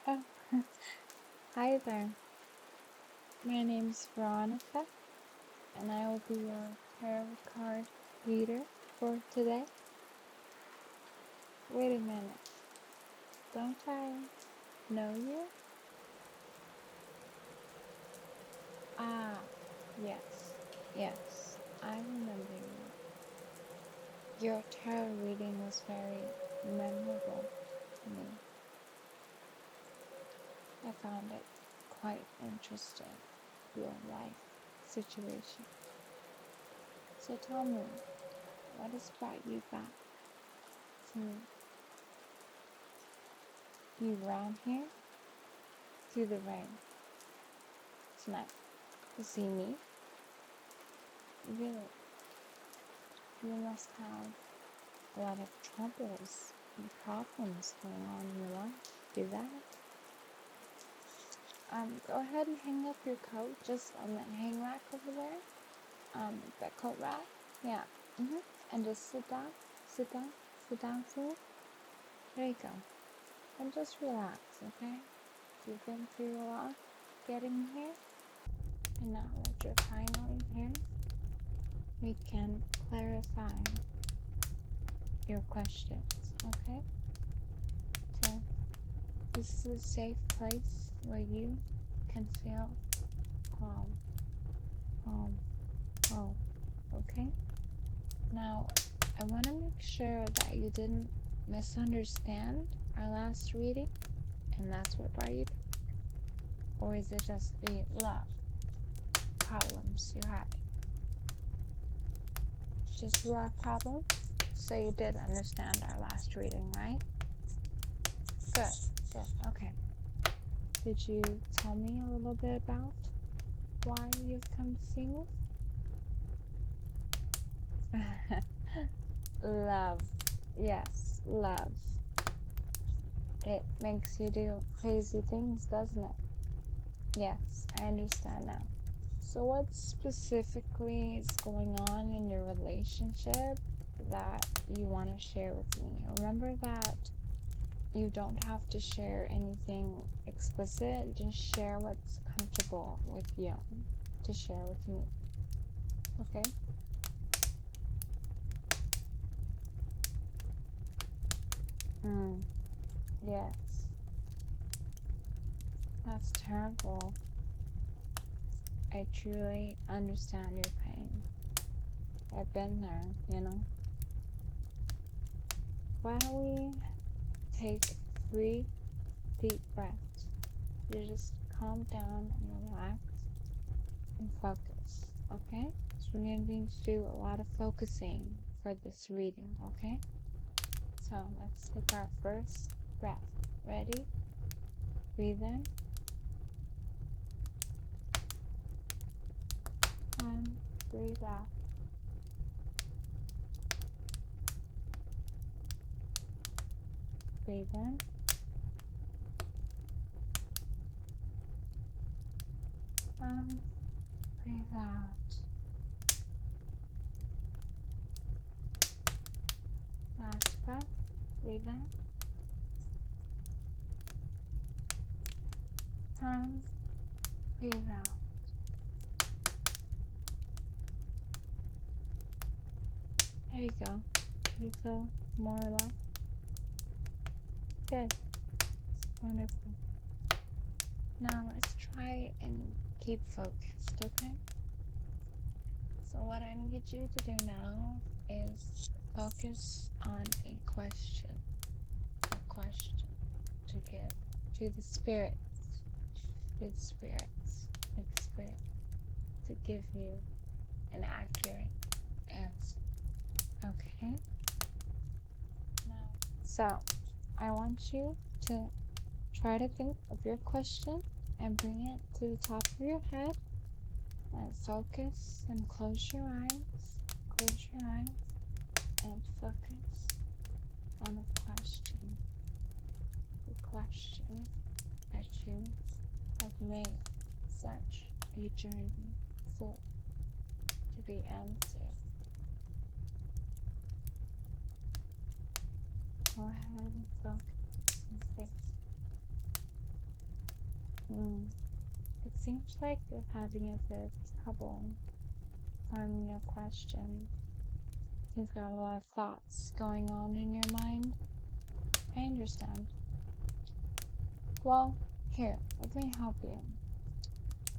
Oh, hi there. My name's Veronica, and I will be your tarot card reader for today. Wait a minute. Don't I know you? Ah, yes, yes, I remember you. Your tarot reading was very memorable to me. I found it quite interesting, your life situation. So tell me, what has brought you back to be around here through the rain tonight? To see me? Really, you must have a lot of troubles and problems going on in your life. Do that. Go ahead and hang up your coat just on that hang rack over there. That coat rack. Yeah. And just sit down, sit down, sit down, please. There you go. And just relax, okay? You've been through a lot getting here, and now that you're finally here, we can clarify your questions, okay? So this is a safe place where you can feel calm, calm, calm, okay? Now, I want to make sure that you didn't misunderstand our last reading, and that's what brought you, or is it just the love problems you had? Just love problems? So you did understand our last reading, right? Good, good, okay. Did you tell me a little bit about why you've come to see me? Love. Yes, love. It makes you do crazy things, doesn't it? Yes, I understand now. So, what specifically is going on in your relationship that you want to share with me? Remember that you don't have to share anything explicit, just share what's comfortable with you to share with me. Okay? Yes. That's terrible. I truly understand your pain. I've been there. Why don't we take 3 deep breaths? You just calm down and relax and focus, okay? So we're going to need to do a lot of focusing for this reading, okay? So let's take our first breath. Ready? Breathe in. And breathe out. Breathe in. And breathe out. Last breath. Breathe in. And breathe out. There you go. You feel more relaxed? Good. Wonderful. Now let's try and keep focused, okay? So what I need you to do now is focus on a question to give to the spirits, to give you an accurate answer, okay? Now, so I want you to try to think of your question and bring it to the top of your head and focus and close your eyes. Close your eyes and focus on the question that you have made such a journey for to be answered. Go ahead and focus and think. Hmm. It seems like you're having a bit of trouble forming your question. You've got a lot of thoughts going on in your mind. I understand. Well, here, let me help you.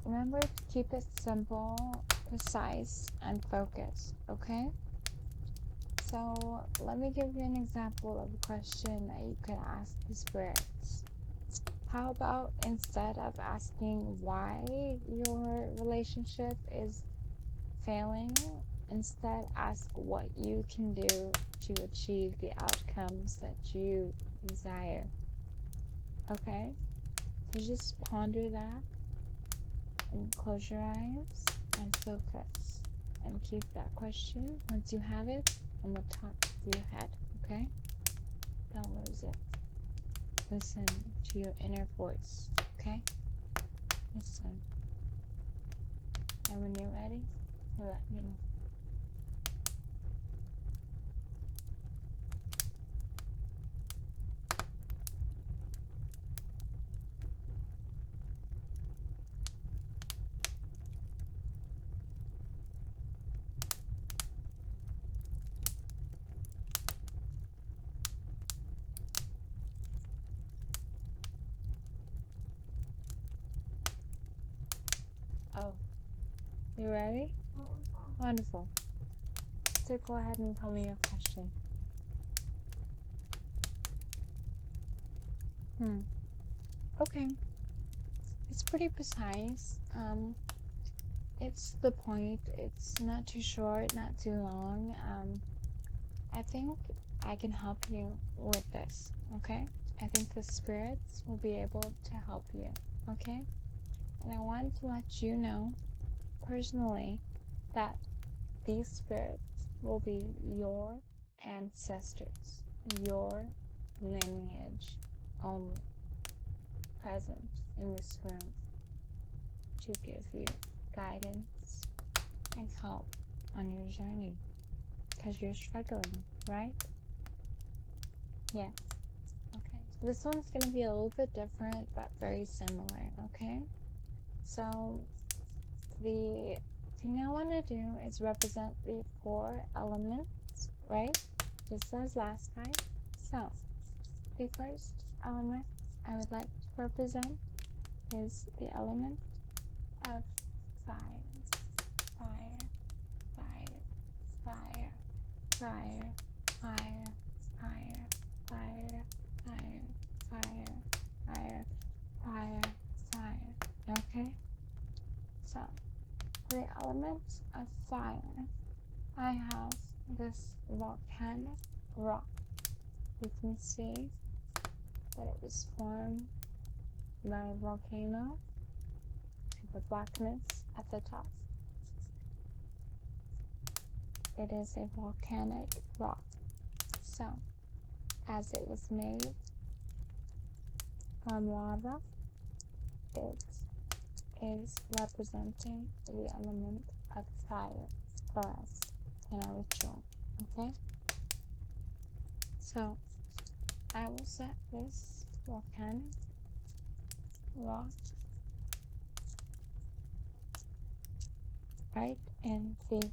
Remember to keep it simple, precise, and focused, okay? So, let me give you an example of a question that you could ask the spirits. How about instead of asking why your relationship is failing, instead ask what you can do to achieve the outcomes that you desire. Okay? So just ponder that and close your eyes and focus and keep that question. Once you have it, I'm gonna talk to your head, okay? Don't lose it. Listen to your inner voice, okay? Listen. And when you're ready, you let me know. Oh, you ready? Wonderful. So go ahead and tell me your question. Okay. It's pretty precise. It's the point. It's not too short, not too long. I think I can help you with this, okay? I think the spirits will be able to help you, okay? And I want to let you know personally that these spirits will be your ancestors, your lineage only present in this room to give you guidance and help on your journey because you're struggling, right? Yeah. Okay. This one's going to be a little bit different but very similar, okay? So the thing I want to do is represent the 4 elements, right? Just as last time. So the first element I would like to represent is the element of fire. Fire, fire, fire, fire, fire, fire, fire, fire, fire, fire, fire, fire. Okay? So, for the element of fire, I have this volcanic rock. You can see that it was formed by a volcano, the blackness at the top. It is a volcanic rock. So, as it was made from lava, it is representing the element of fire for us in our ritual. Okay? So, I will set this volcanic rock right in the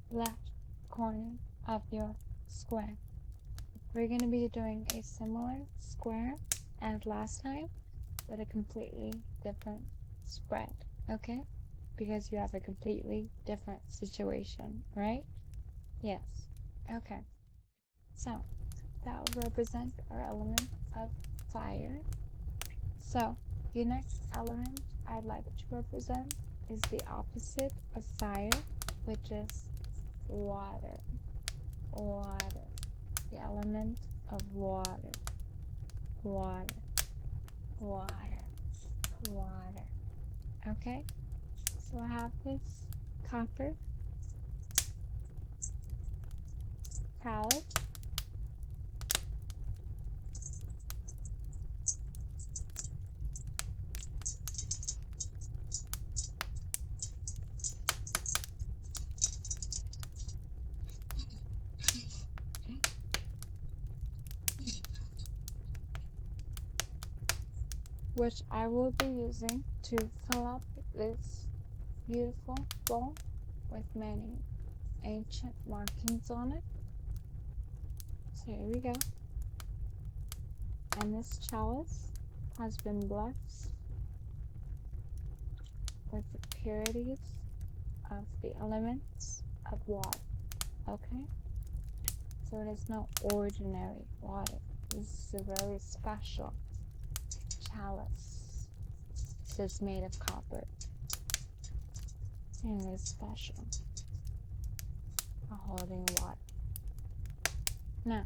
left corner of your square. We're going to be doing a similar square as last time, but a completely different spread, okay? Because you have a completely different situation, right? Yes. Okay. So, that will represent our element of fire. So, the next element I'd like to represent is the opposite of fire, which is water. Water. The element of water. Water. Water. Water. Okay? So I have this copper palette. which I will be using to fill up this beautiful bowl with many ancient markings on it. So here we go. And this chalice has been blessed with the purities of the elements of water. Okay? So it is no ordinary water. This is a very special chalice. It is made of copper. And it is special for holding water. Now,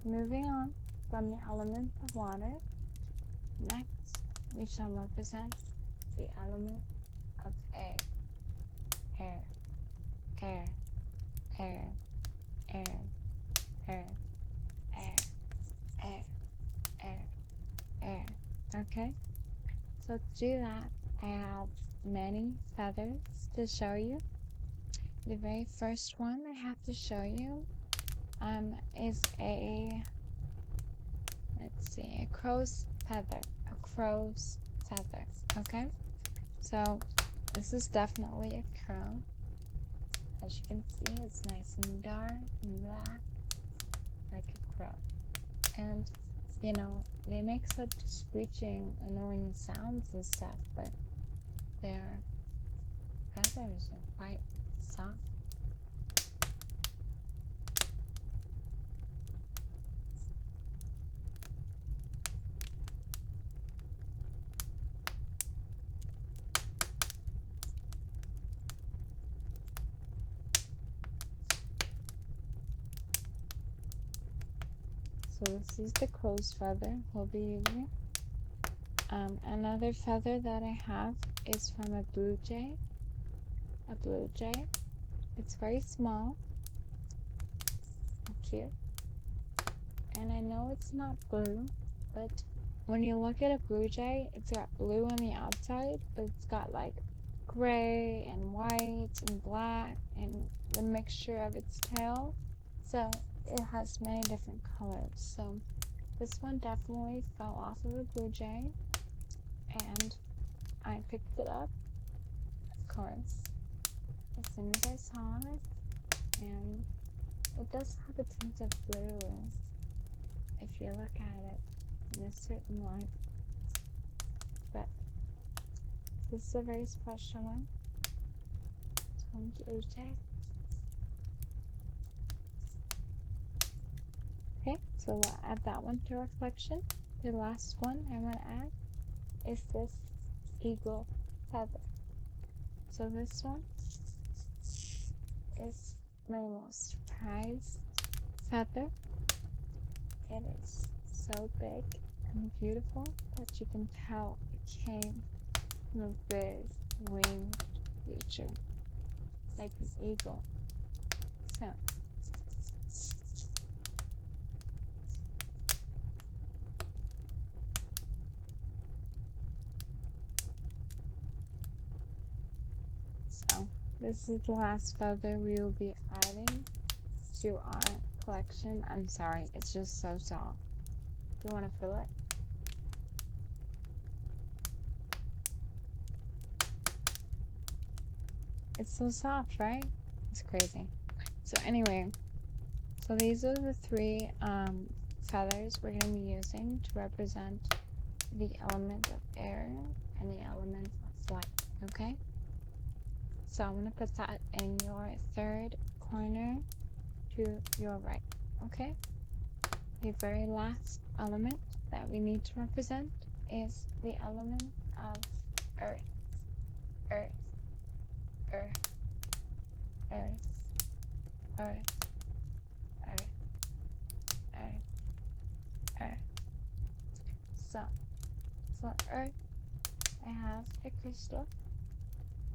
moving on from the element of water, next we shall represent the element of air. Air, air, air, air, air, air, air, air, air. Okay? So to do that, I have many feathers to show you. The very first one I have to show you is a crow's feather. A crow's feather. Okay? So this is definitely a crow. As you can see, it's nice and dark and black, like a crow. And, you know, they make such screeching, annoying sounds and stuff, but their feathers are quite soft. So this is the crow's feather we'll be using. Another feather that I have is from a blue jay. A blue jay. It's very small and cute. And I know it's not blue, but when you look at a blue jay, it's got blue on the outside, but it's got like gray and white and black and the mixture of its tail. So it has many different colors. So this one definitely fell off of a blue jay, and I picked it up, of course, as soon as I saw it, and it does have a tint of blue if you look at it in a certain light, but this is a very special one. It's from blue jay. Okay, so we'll add that one to our collection. The last one I want to add is this eagle feather. So this one is my most prized feather. It is so big and beautiful that you can tell it came from a big winged creature, like an eagle. So this is the last feather we will be adding to our collection. I'm sorry, it's just so soft. Do you want to feel it? It's so soft, right? It's crazy. So anyway, so these are the three feathers we're going to be using to represent the element of air and the element of light, okay? So I'm going to put that in your third corner to your right, okay? The very last element that we need to represent is the element of earth. Earth. Earth. Earth. Earth. Earth. Earth. Earth. So, for earth, I have a crystal.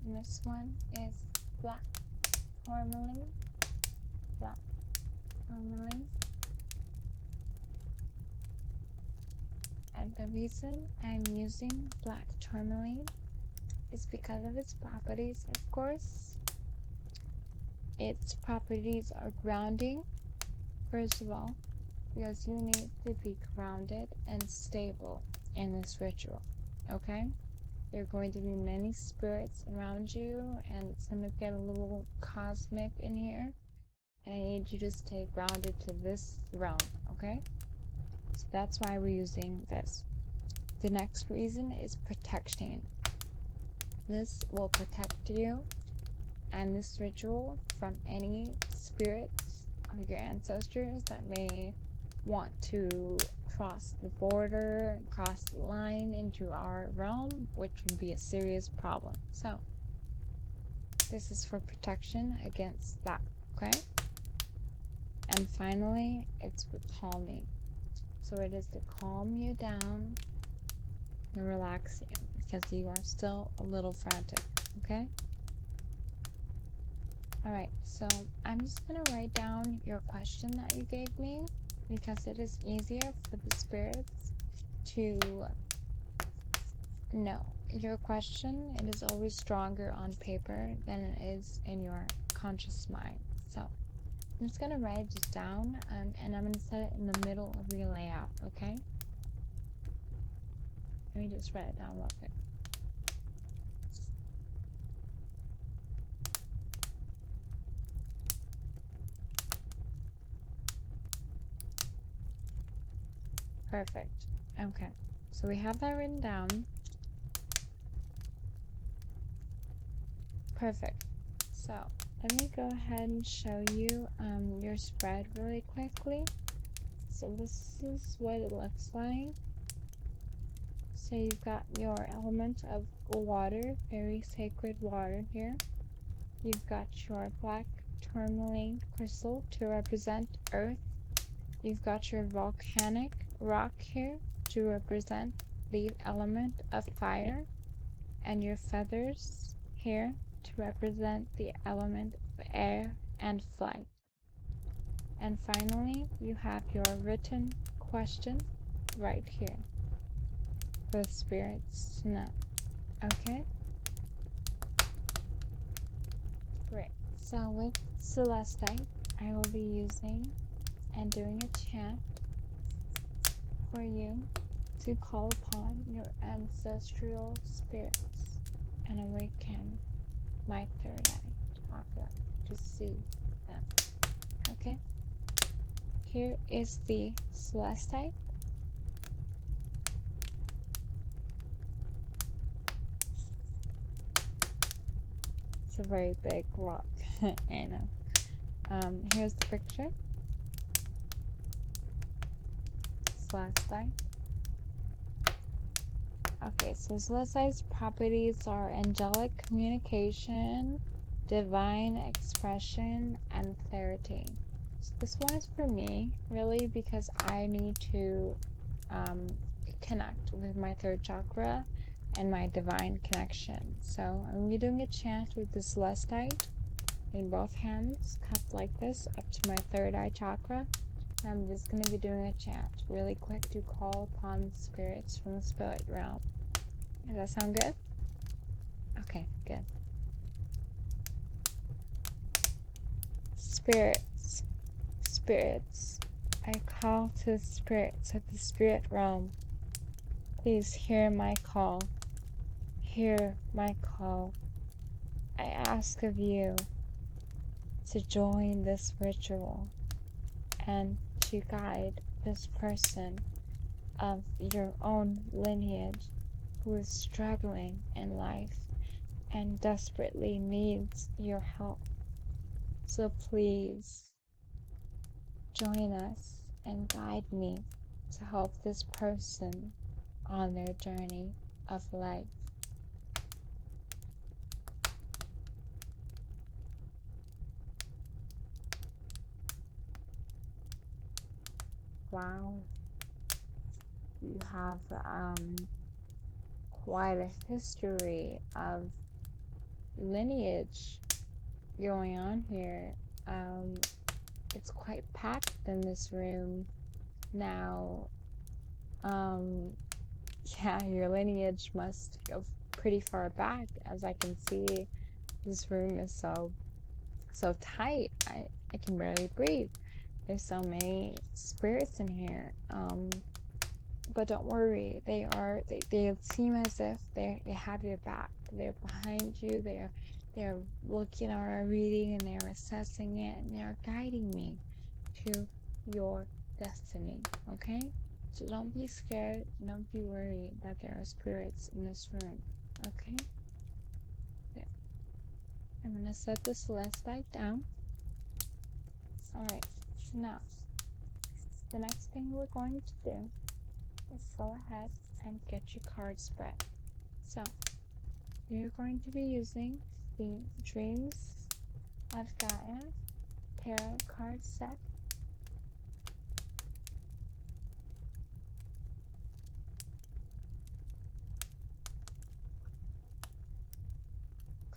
And this one is black tourmaline. Black tourmaline. And the reason I'm using black tourmaline is because of its properties, of course. Its properties are grounding, first of all. because you need to be grounded and stable in this ritual, okay? There are going to be many spirits around you, and it's going to get a little cosmic in here. And I need you to stay grounded to this realm, okay? So that's why we're using this. The next reason is protection. This will protect you and this ritual from any spirits of your ancestors that may want to cross the border, cross the line into our realm, which would be a serious problem. So, this is for protection against that, okay? And finally, it's for calming. So it is to calm you down and relax you because you are still a little frantic, okay? Alright, so I'm just going to write down your question that you gave me because it is easier for the spirits to know. Your question, it is always stronger on paper than it is in your conscious mind. So I'm just going to write this down and I'm going to set it in the middle of your layout, okay? Let me just write it down real quick. Perfect. Okay. So we have that written down. Perfect. So let me go ahead and show you your spread really quickly. So this is what it looks like. So you've got your element of water, very sacred water here. You've got your black tourmaline crystal to represent earth. You've got your volcanic rock here to represent the element of fire, and your feathers here to represent the element of air and flight. And finally, you have your written question right here for the spirits to know. Okay? Great. So with Celestite, I will be using and doing a chant for you to call upon your ancestral spirits and awaken my third eye chakra to see them. Okay? Here is the Celestite. It's a very big rock, I know. Here's the picture. Celestite. Okay, so Celestite's properties are angelic communication, divine expression, and clarity. So this one is for me, really, because I need to connect with my third chakra and my divine connection. So I'm going to be doing a chant with the Celestite in both hands, cupped like this, up to my third eye chakra. I'm just going to be doing a chant really quick to call upon spirits from the spirit realm. Does that sound good? Okay, good. Spirits, spirits, I call to the spirits of the spirit realm. Please hear my call. Hear my call. I ask of you to join this ritual and to guide this person of your own lineage who is struggling in life and desperately needs your help. So please join us and guide me to help this person on their journey of life. Wow. You have quite a history of lineage going on here. It's quite packed in this room now. Yeah, your lineage must go pretty far back, as I can see. This room is so tight. I can barely breathe. There's so many spirits in here. But don't worry, they seem as if they have your back. They're behind you. They're looking at our reading and they're assessing it and they're guiding me to your destiny. Okay? So don't be scared. Don't be worried that there are spirits in this room. Okay? There. I'm gonna set the celestite down. Alright, so now the next thing we're going to do is go ahead and get your card spread. So you're going to be using the Dreams of Gaia tarot card set.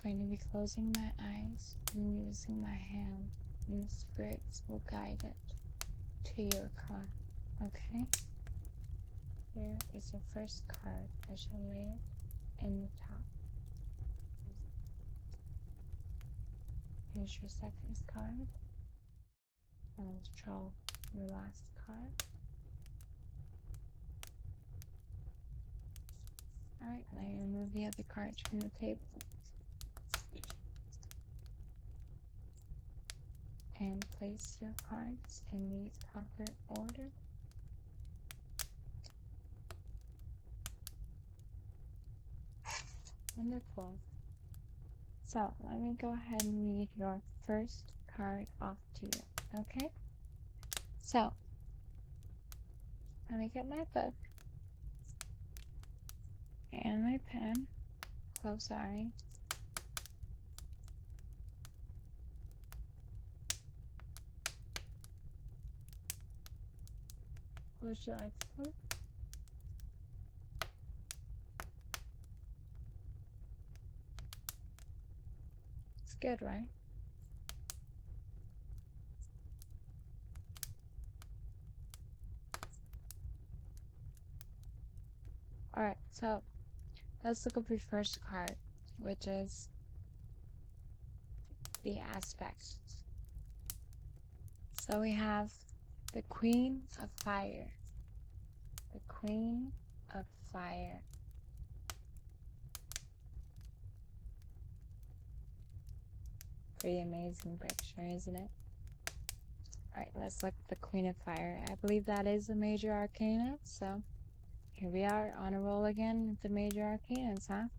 I'm going to be closing my eyes and using my hand, and the spirits will guide it to your card. Okay? Here is your first card. I shall lay it in the top. Here's your second card. And let's draw your last card. Alright, now you remove the other cards from the table. And place your cards in the proper order. Wonderful. So let me go ahead and read your first card off to you. Okay? So let me get my book and my pen. Oh, sorry. Would you like some? It's good, right? Alright, so let's look up your first card, which is the aspect. So we have the Queen of Fire. The Queen of Fire. Pretty amazing picture, isn't it? Alright, let's look at the Queen of Fire. I believe that is the major arcana, so here we are on a roll again with the major arcanas, huh?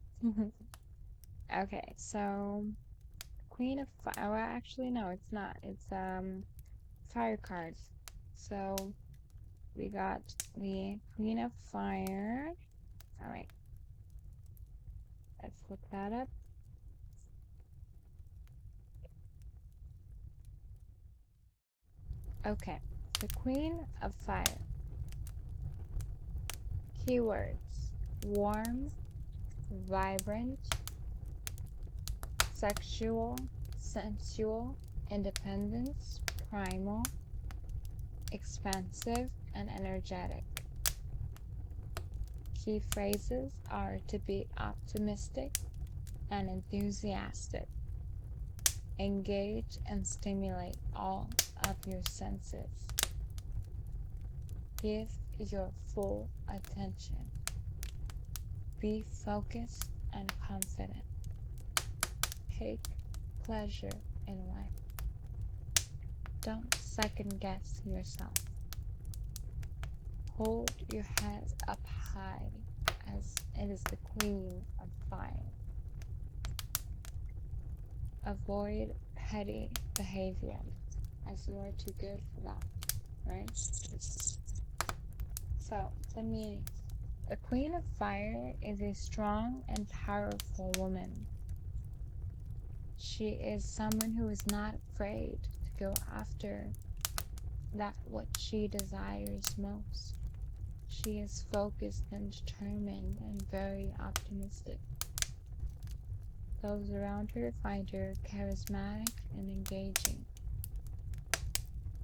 Okay, so Queen of Fire. Well, actually, no, it's not. It's fire cards. So we got the Queen of Fire. Alright, let's look that up. Okay, the Queen of Fire. Keywords: warm, vibrant, sexual, sensual, independence, primal, expansive, and energetic. Key phrases are to be optimistic and enthusiastic. Engage and stimulate all of your senses. Give your full attention. Be focused and confident. Take pleasure in life. Don't second guess yourself. Hold your head up high as it is the Queen of Fire. Avoid petty behavior as you are too good for that, right? So, the meaning. The Queen of Fire is a strong and powerful woman. She is someone who is not afraid to go after that what she desires most. She is focused and determined and very optimistic. Those around her find her charismatic and engaging.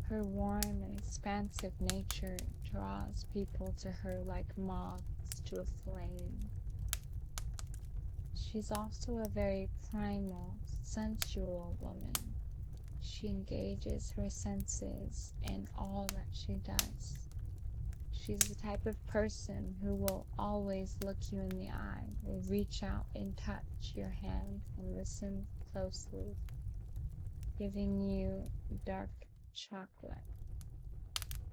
Her warm and expansive nature draws people to her like moths to a flame. She's also a very primal, sensual woman. She engages her senses in all that she does. She's the type of person who will always look you in the eye, will reach out and touch your hand and listen closely, giving you dark chocolate.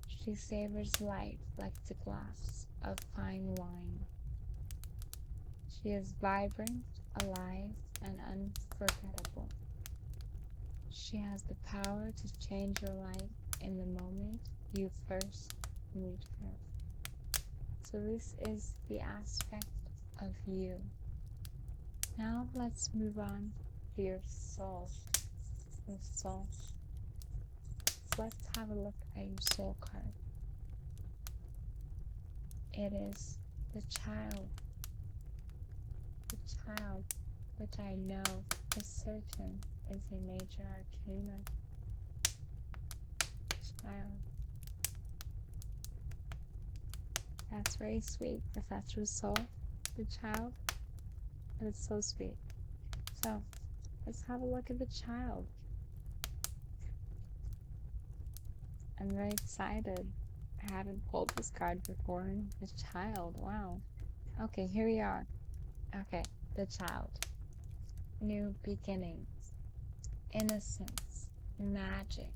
She savors life like the glass of fine wine. She is vibrant, alive, and unforgettable. She has the power to change your life in the moment you first meet her. So this is the aspect of you. Now let's move on to your soul. Your soul. So let's have a look at your soul card. It is the child. The child, which I know for certain is a major arcana. Child. That's very sweet. If that's your soul, the child, it's so sweet. So let's have a look at the child. I'm very excited. I haven't pulled this card before. The child, wow. Okay, here we are. Okay, the child. New beginnings, innocence, magic,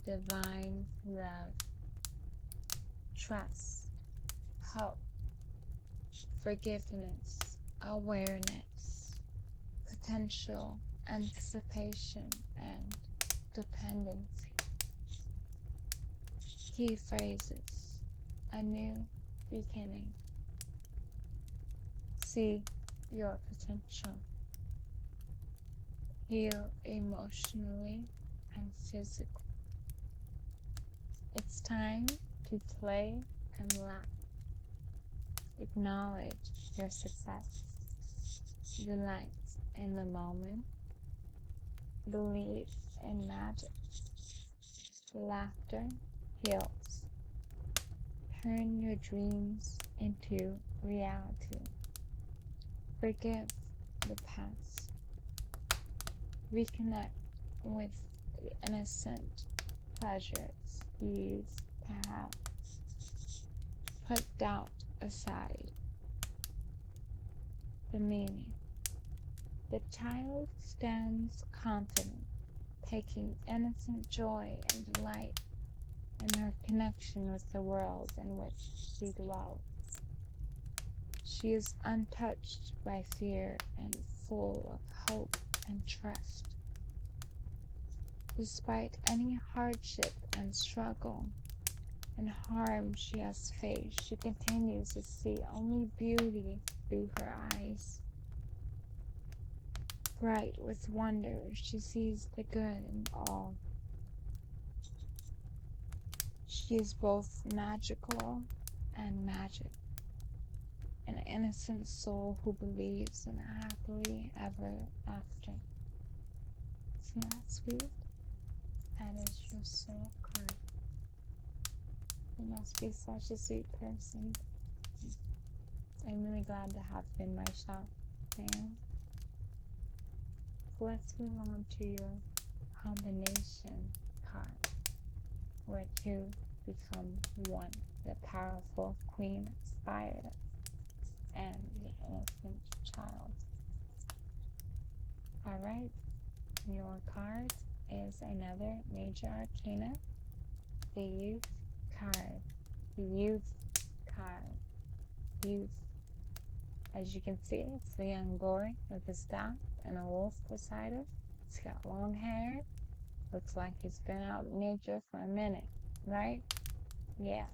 divine love, trust, hope, forgiveness, awareness, potential, anticipation, and dependency. Key phrases: a new beginning. See your potential. Heal emotionally and physically. It's time to play and laugh. Acknowledge your success. Delight in the moment. Believe in magic. Laughter heals. Turn your dreams into reality. Forgive the past. Reconnect with the innocent pleasures you used to have. Put doubt aside. The meaning. The child stands confident, taking innocent joy and delight in her connection with the world in which she dwells. She is untouched by fear and full of hope and trust. Despite any hardship and struggle and harm she has faced, she continues to see only beauty through her eyes. Bright with wonder, she sees the good in all. She is both magical and magic, an innocent soul who believes in a happily ever after. Isn't that sweet? That is your soul card. You must be such a sweet person. I'm really glad to have you in my shop, Sam. So let's move on to your combination card, where two become one, the powerful Queen Spire and the innocent child. Alright, your card is another major arcana, the youth card. The youth card. Youth. As you can see, it's the young boy with a staff and a wolf beside him. He's got long hair. Looks like he's been out in nature for a minute, right? Yeah.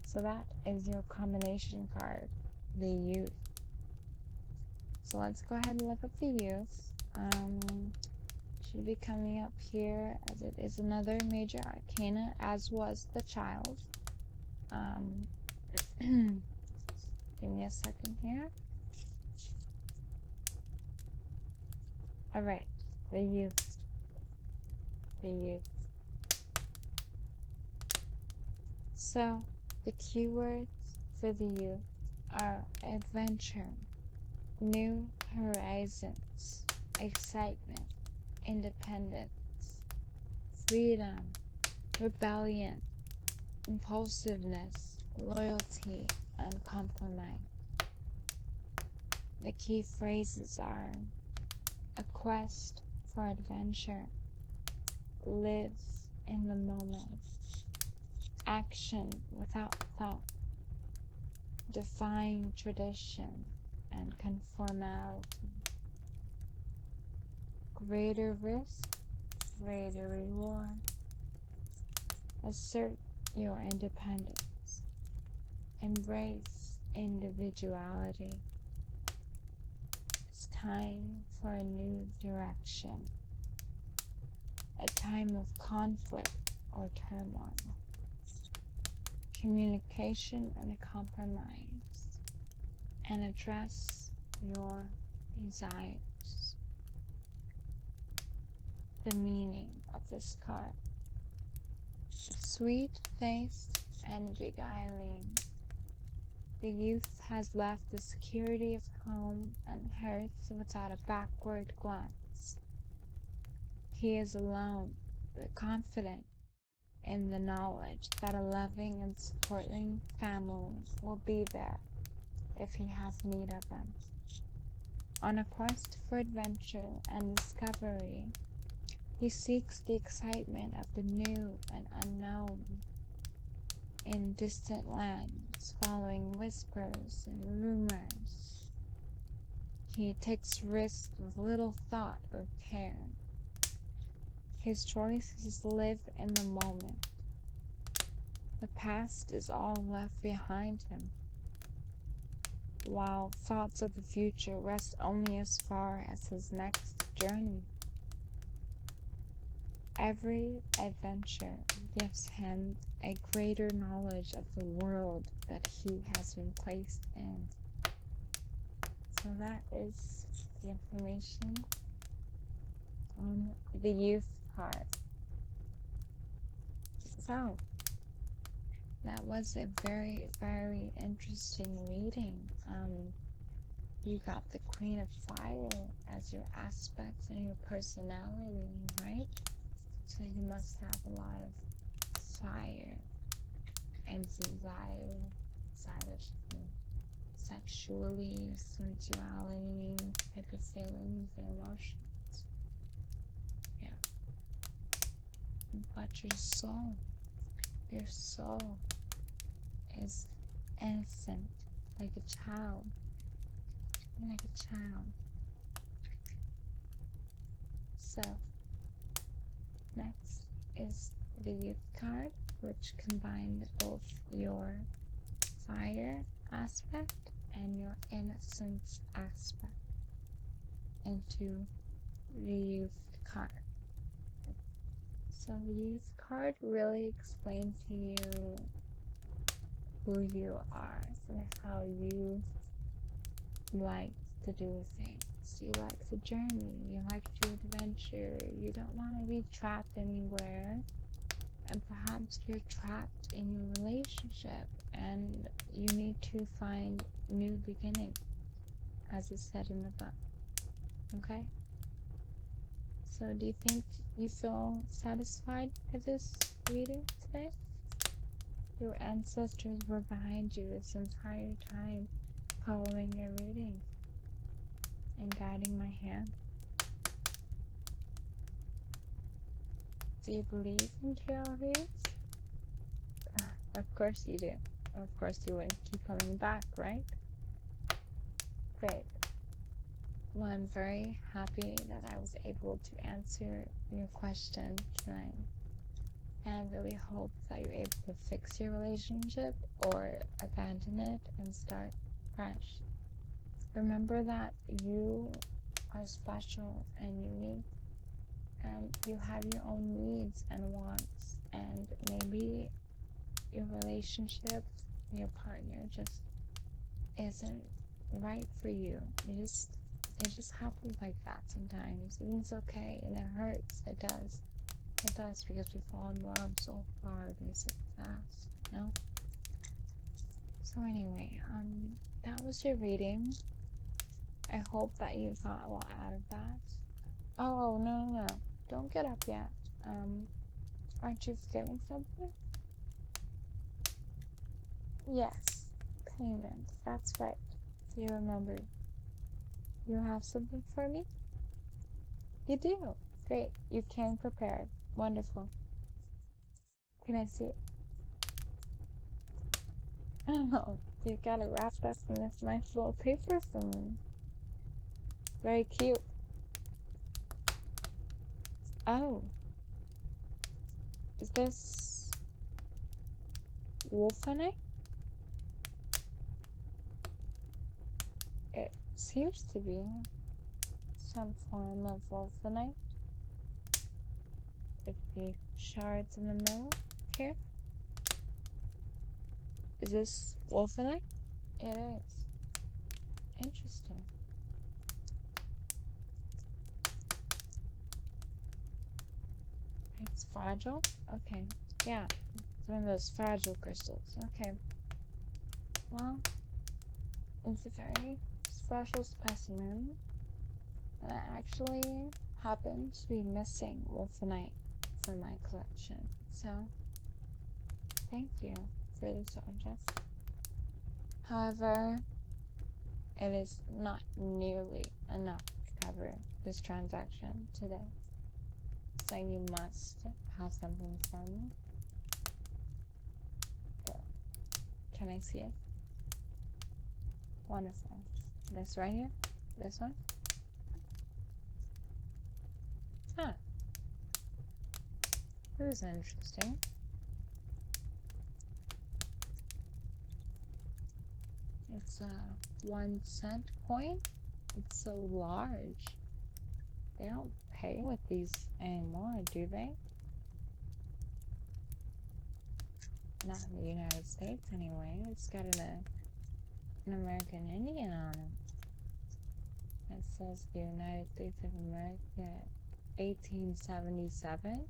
So that is your combination card, the youth. So let's go ahead and look up the youth. Should be coming up here as it is another major arcana, as was the child. Give me a second here. Alright, the youth. The youth. So, the keywords for the youth are adventure, new horizons, excitement, independence, freedom, rebellion, impulsiveness, loyalty, and compromise. The key phrases are a quest for adventure, live in the moment, action without thought, defying tradition and conformality, greater risk, greater reward, assert your independence, embrace individuality. It's time for a new direction, a time of conflict or turmoil, communication and compromise, and address your desires. The meaning of this card: sweet-faced and beguiling. The youth has left the security of home and hearth without a backward glance. He is alone, but confident in the knowledge that a loving and supporting family will be there if he has need of them. On a quest for adventure and discovery, he seeks the excitement of the new and unknown. In distant lands, following whispers and rumors, he takes risks with little thought or care. His choices live in the moment. The past is all left behind him, while thoughts of the future rest only as far as his next journey. Every adventure gives him a greater knowledge of the world that he has been placed in. So that is the information on the youth card. So that was a very, very interesting reading. You got the Queen of Fire as your aspects and your personality, right? So you must have a lot of fire and desire, desire sexually, sensuality, type of feelings and emotions. Yeah. But your soul is innocent, like a child. Like a child. So, next is the youth card, which combined both your fire aspect and your innocence aspect into the youth card. So the youth card really explains to you who you are and how you like to do things. You like to journey, you like to adventure, you don't want to be trapped anywhere, and perhaps you're trapped in your relationship and you need to find new beginning, as is said in the book. Okay? So do you think you feel satisfied with this reading today? Your ancestors were behind you this entire time, following your reading and guiding my hand. Do you believe in tarot readings? Of course you do. Of course you wouldn't keep coming back, right? Great. Well, I'm very happy that I was able to answer your question tonight. And really hope that you're able to fix your relationship or abandon it and start fresh. Remember that you are special and unique, and you have your own needs and wants, and maybe your relationship, your partner just isn't right for you. It just happens like that sometimes, and it's okay, and it hurts. It does. It does, because we fall in love so hard and so fast, you know? So anyway, that was your reading. I hope that you got a lot out of that. Oh, no, don't get up yet. Aren't you feeling something? Yes, payment. That's right. You remember. You have something for me? You do. Great. You came prepared. Wonderful. Can I see it? Oh, you got it wrapped up in this nice little paper for me. Very cute. Oh, is this wolfenite? It seems to be some form of wolfenite. With the shards in the middle here. Is this wolfenite? It is. Interesting. It's fragile? Okay. Yeah. It's one of those fragile crystals. Okay. Well, it's a very special specimen that actually happens to be missing wolfenite from my collection. So, thank you for this object. However, it is not nearly enough to cover this transaction today. So you must have something for me. Can I see it? Wonderful. This right here? This one? Huh. This is interesting. It's a 1 cent coin. It's so large. They don't pay with these anymore, do they? Not in the United States, anyway. It's got an American Indian on it. It says the United States of America, 1877.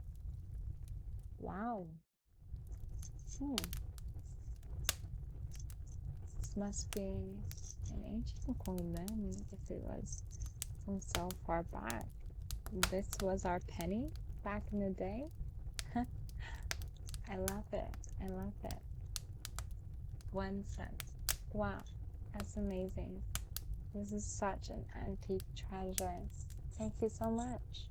Wow. This must be an ancient coin then, if it was from so far back. This was our penny back in the day. I love it. I love it. 1 cent. Wow, that's amazing. This is such an antique treasure. Thank you so much.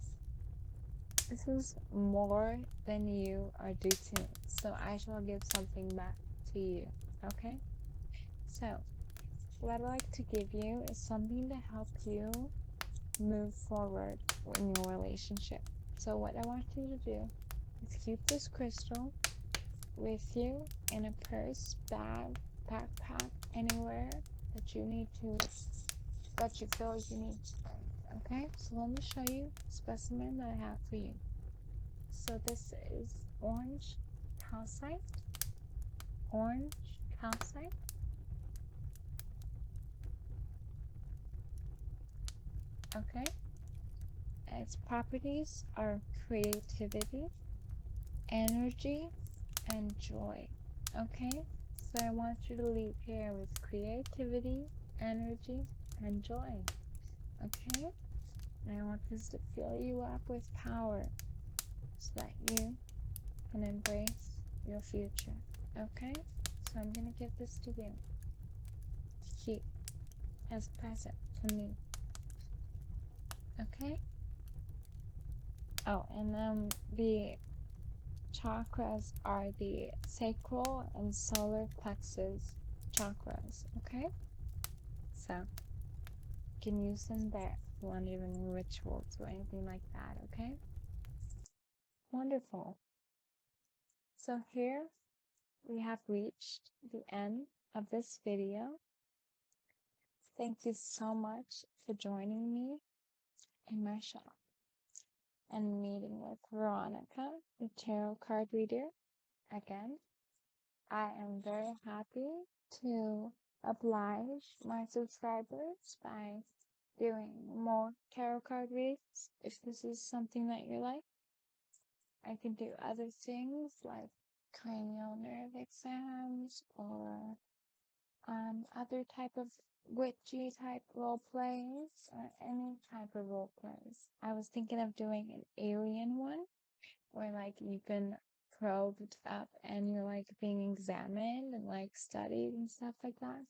This is more than you are due to me, so I shall give something back to you. Okay? So, what I'd like to give you is something to help you move forward in your relationship. So, what I want you to do is keep this crystal with you in a purse, bag, backpack, anywhere that you need to, that you feel you need. Okay, so let me show you the specimen that I have for you. So this is orange calcite. Orange calcite. Okay, its properties are creativity, energy, and joy. Okay, so I want you to leave here with creativity, energy, and joy. Okay, and I want this to fill you up with power so that you can embrace your future. Okay, so I'm gonna give this to you to keep as a present to me. Okay. Oh, and then the chakras are the sacral and solar plexus chakras. Okay, so you can use them there if you want to do any rituals or anything like that. Okay, wonderful. So here we have reached the end of this video. Thank you so much for joining me in my shop and meeting with Veronica, the tarot card reader. Again, I am very happy to oblige my subscribers by doing more tarot card reads. If this is something that you like, I can do other things like cranial nerve exams or other type of witchy type role plays or any type of role plays. I was thinking of doing an alien one where like you can probed up and you're like being examined and like studied and stuff like that.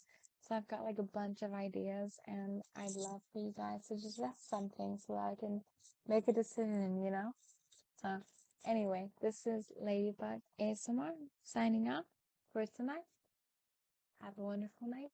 So I've got like a bunch of ideas and I'd love for you guys to just rest something so that I can make a decision, you know? So anyway, this is Ladybug ASMR signing out for tonight. Have a wonderful night.